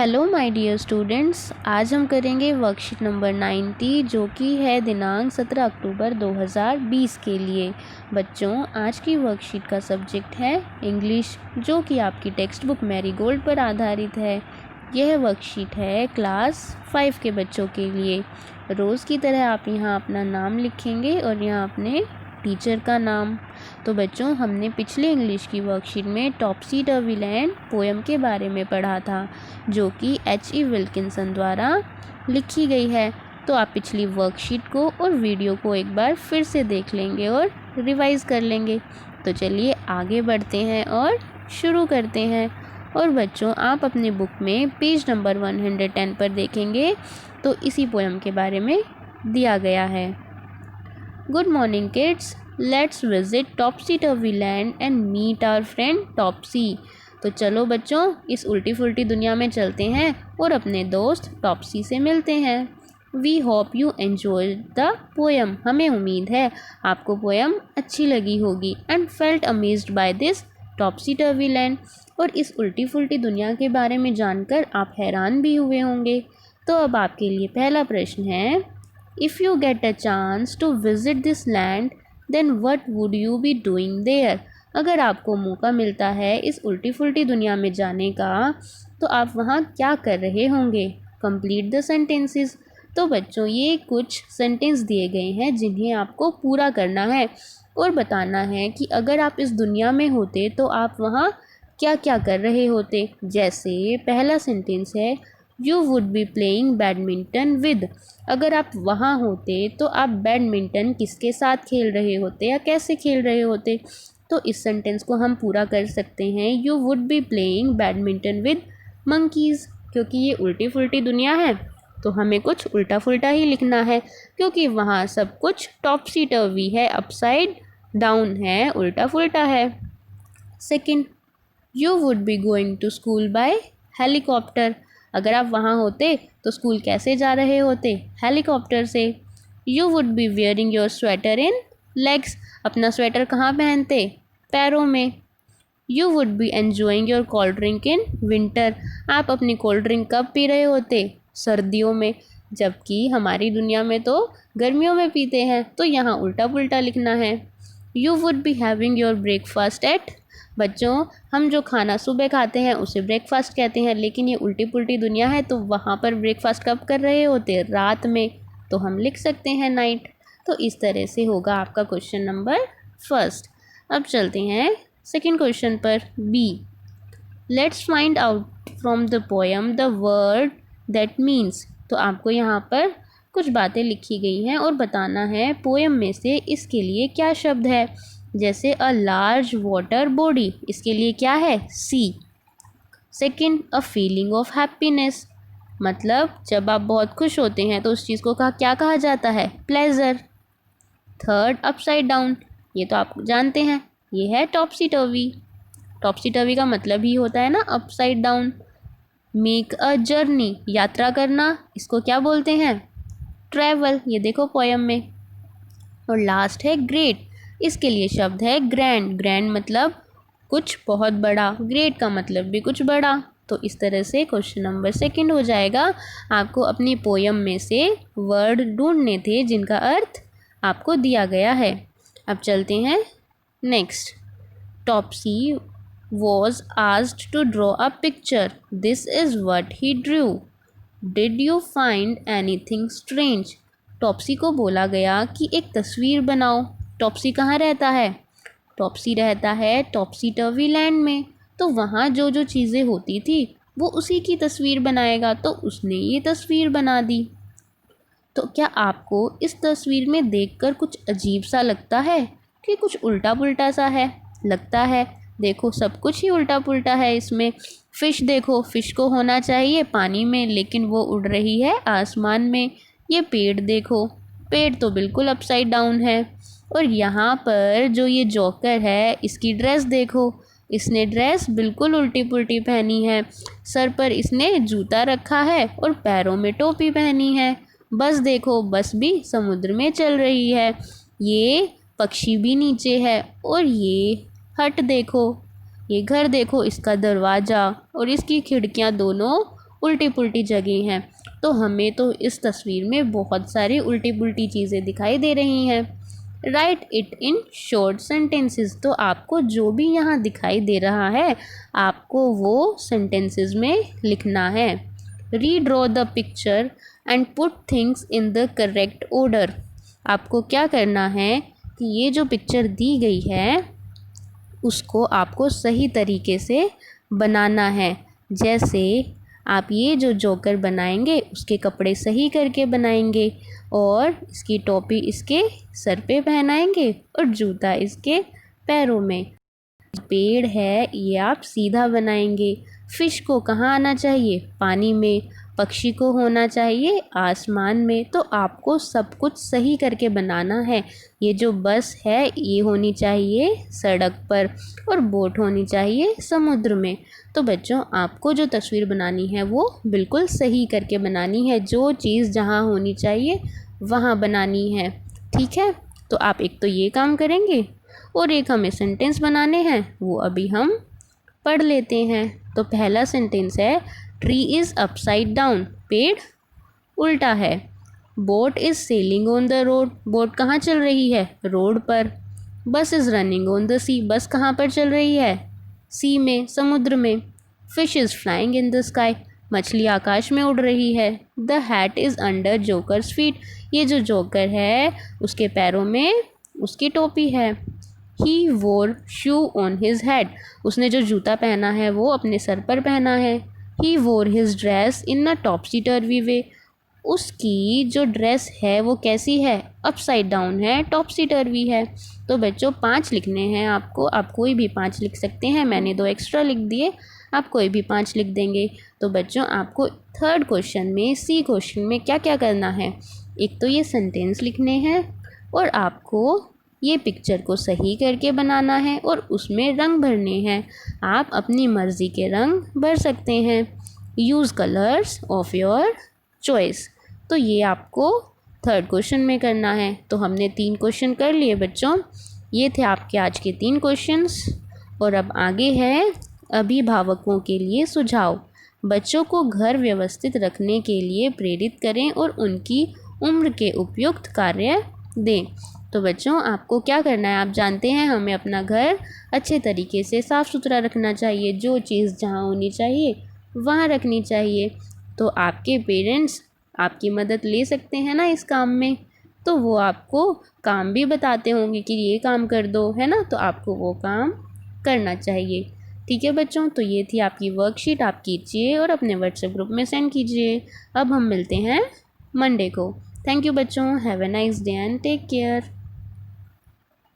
Hello my dear students, आज हम करेंगे वर्कशीट नंबर 90 जो कि है दिनांक 17 अक्टूबर 2020 के लिए। बच्चों, आज की वर्कशीट का सब्जेक्ट है इंग्लिश, जो कि आपकी टेक्स्ट बुक मैरीगोल्ड पर आधारित है। यह वर्कशीट है क्लास 5 के बच्चों के लिए। रोज़ की तरह आप यहाँ अपना नाम लिखेंगे और यहाँ अपने टीचर का नाम। तो बच्चों, हमने पिछले इंग्लिश की वर्कशीट में टॉप्सी टर्वी लैंड पोएम के बारे में पढ़ा था, जो कि H.E. विल्किंसन द्वारा लिखी गई है। तो आप पिछली वर्कशीट को और वीडियो को एक बार फिर से देख लेंगे और रिवाइज कर लेंगे। तो चलिए आगे बढ़ते हैं और शुरू करते हैं। और बच्चों, आप अपने बुक में पेज नंबर 110 पर देखेंगे तो इसी पोएम के बारे में दिया गया है। Good morning kids, let's visit topsy turvy land and meet our friend Topsy. तो चलो बच्चों, इस उल्टी फुल्टी दुनिया में चलते हैं और अपने दोस्त टॉप्सी से मिलते हैं। We hope you enjoy the poem. हमें उम्मीद है आपको पोएम अच्छी लगी होगी। And felt amazed by this topsy turvy land. और इस उल्टी फुल्टी दुनिया के बारे में जानकर आप हैरान भी हुए होंगे। तो अब आपके लिए पहला प्रश्न है, If you get a chance to visit this land, then what would you be doing there? अगर आपको मौका मिलता है इस उल्टी फुल्टी दुनिया में जाने का, तो आप वहाँ क्या कर रहे होंगे? Complete the sentences। तो बच्चों, ये कुछ सेंटेंस दिए गए हैं जिन्हें आपको पूरा करना है और बताना है कि अगर आप इस दुनिया में होते तो आप वहाँ क्या क्या कर रहे होते। जैसे पहला सेंटेंस है, you would be playing badminton with. अगर आप वहाँ होते तो आप बैडमिंटन किसके साथ खेल रहे होते या कैसे खेल रहे होते। तो इस सेंटेंस को हम पूरा कर सकते हैं, you would be playing badminton with monkeys. क्योंकि ये उल्टी फुल्टी दुनिया है तो हमें कुछ उल्टा फुल्टा ही लिखना है, क्योंकि वहाँ सब कुछ टॉप्सी टर्वी है, अपसाइड डाउन है, उल्टा फुल्टा है। Second, you would be going to school by helicopter. अगर आप वहाँ होते तो स्कूल कैसे जा रहे होते? हेलीकॉप्टर से। You would B wearing your sweater in legs. अपना स्वेटर कहाँ पहनते? पैरों में। You would B enjoying your cold drink in winter. आप अपनी कोल्ड ड्रिंक कब पी रहे होते? सर्दियों में। जबकि हमारी दुनिया में तो गर्मियों में पीते हैं, तो यहाँ उल्टा पुल्टा लिखना है। You would be having your breakfast at. बच्चों, हम जो खाना सुबह खाते हैं उसे ब्रेकफास्ट कहते हैं, लेकिन ये उल्टी पुल्टी दुनिया है तो वहाँ पर ब्रेकफास्ट कब कर रहे होते? रात में। तो हम लिख सकते हैं नाइट। तो इस तरह से होगा आपका क्वेश्चन नंबर फर्स्ट। अब चलते हैं सेकंड क्वेश्चन पर, B. Let's find out from the poem the word that means. तो आपको यहाँ पर कुछ बातें लिखी गई हैं और बताना है पोएम में से इसके लिए क्या शब्द है। जैसे अ लार्ज वाटर बॉडी, इसके लिए क्या है? C. Second, a feeling of happiness, मतलब जब आप बहुत खुश होते हैं तो उस चीज़ को क्या कहा जाता है? प्लेजर। थर्ड, अपसाइड डाउन, ये तो आप जानते हैं, ये है टॉप्सी टर्वी। टॉप्सी टर्वी का मतलब ही होता है ना upside down. Make a journey, यात्रा करना, इसको क्या बोलते हैं? ट्रैवल। ये देखो पोएम में। और लास्ट है ग्रेट, इसके लिए शब्द है ग्रैंड। ग्रैंड मतलब कुछ बहुत बड़ा, ग्रेट का मतलब भी कुछ बड़ा। तो इस तरह से क्वेश्चन नंबर सेकंड हो जाएगा। आपको अपनी पोएम में से वर्ड ढूंढने थे जिनका अर्थ आपको दिया गया है। अब चलते हैं next. Topsy was asked to draw a picture, this is what he drew. Did you find anything strange. Topsy को बोला गया कि एक तस्वीर बनाओ। टॉप्सी कहाँ रहता है? टॉप्सी रहता है टॉप्सी टर्वी लैंड में। तो वहाँ जो जो चीज़ें होती थी वो उसी की तस्वीर बनाएगा, तो उसने ये तस्वीर बना दी। तो क्या आपको इस तस्वीर में देखकर कुछ अजीब सा लगता है कि कुछ उल्टा पुल्टा सा है? लगता है। देखो, सब कुछ ही उल्टा पुल्टा है इसमें। फ़िश देखो, फ़िश को होना चाहिए पानी में, लेकिन वो उड़ रही है आसमान में। ये पेड़ देखो, पेड़ तो बिल्कुल अपसाइड डाउन है। और यहाँ पर जो ये जोकर है, इसकी ड्रेस देखो, इसने ड्रेस बिल्कुल उल्टी पुल्टी पहनी है। सर पर इसने जूता रखा है और पैरों में टोपी पहनी है। बस देखो, बस भी समुद्र में चल रही है। ये पक्षी भी नीचे है। और ये हट देखो, ये घर देखो, इसका दरवाज़ा और इसकी खिड़कियाँ दोनों उल्टी पुल्टी जगह हैं। तो हमें तो इस तस्वीर में बहुत सारी उल्टी पुल्टी चीज़ें दिखाई दे रही हैं। Right it in short sentences. तो आपको जो भी यहाँ दिखाई दे रहा है आपको वो सेंटेंसेस में लिखना है। Redraw the picture and put things in the correct order. आपको क्या करना है कि ये जो पिक्चर दी गई है उसको आपको सही तरीके से बनाना है। जैसे आप ये जो जोकर बनाएंगे उसके कपड़े सही करके बनाएंगे और इसकी टोपी इसके सर पे पहनाएंगे और जूता इसके पैरों में। पेड़ है ये आप सीधा बनाएंगे। फिश को कहाँ आना चाहिए? पानी में। पक्षी को होना चाहिए आसमान में। तो आपको सब कुछ सही करके बनाना है। ये जो बस है ये होनी चाहिए सड़क पर और बोट होनी चाहिए समुद्र में। तो बच्चों आपको जो तस्वीर बनानी है वो बिल्कुल सही करके बनानी है। जो चीज़ जहाँ होनी चाहिए वहाँ बनानी है। ठीक है, तो आप एक तो ये काम करेंगे और एक हमें सेंटेंस बनाने हैं, वो अभी हम पढ़ लेते हैं। तो पहला सेंटेंस है ट्री इज़ अपसाइड डाउन। पेड़ उल्टा है। Boat is sailing on the road. Boat कहाँ चल रही है? रोड पर। Bus is running on the sea. Bus कहाँ पर चल रही है? सी में, समुद्र में। Fish is flying in the sky. मछली आकाश में उड़ रही है। The hat is under jokers feet. ये जो जोकर है उसके पैरों में उसकी टोपी है। ही वोर शू ऑन हिज हेड। उसने जो जूता पहना है वो अपने सर पर पहना है। ही वोर हिज ड्रेस इन अ टॉपसी टर्वी वे। उसकी जो ड्रेस है वो कैसी है? अपसाइड डाउन है, टॉपसी टर्वी है। तो बच्चों 5 लिखने हैं आपको। आप कोई भी 5 लिख सकते हैं। मैंने 2 एक्स्ट्रा लिख दिए, आप कोई भी 5 लिख देंगे। तो बच्चों आपको थर्ड क्वेश्चन में सी क्वेश्चन में क्या क्या करना है? एक तो ये सेंटेंस लिखने हैं और आपको ये पिक्चर को सही करके बनाना है और उसमें रंग भरने हैं। आप अपनी मर्ज़ी के रंग भर सकते हैं। Use colours of your choice. तो ये आपको थर्ड क्वेश्चन में करना है। तो हमने 3 क्वेश्चन कर लिए बच्चों। ये थे आपके आज के 3 क्वेश्चंस। और अब आगे है अभिभावकों के लिए सुझाव। बच्चों को घर व्यवस्थित रखने के लिए प्रेरित करें और उनकी उम्र के उपयुक्त कार्य दें। तो बच्चों आपको क्या करना है? आप जानते हैं हमें अपना घर अच्छे तरीके से साफ़ सुथरा रखना चाहिए। जो चीज़ जहाँ होनी चाहिए वहाँ रखनी चाहिए। तो आपके पेरेंट्स आपकी मदद ले सकते हैं ना इस काम में। तो वो आपको काम भी बताते होंगे कि ये काम कर दो, है ना? तो आपको वो काम करना चाहिए। ठीक है बच्चों, तो ये थी आपकी वर्कशीट। आप कीजिए और अपने व्हाट्सएप ग्रुप में सेंड कीजिए। अब हम मिलते हैं मंडे को। थैंक यू बच्चों। Have a nice day and take care.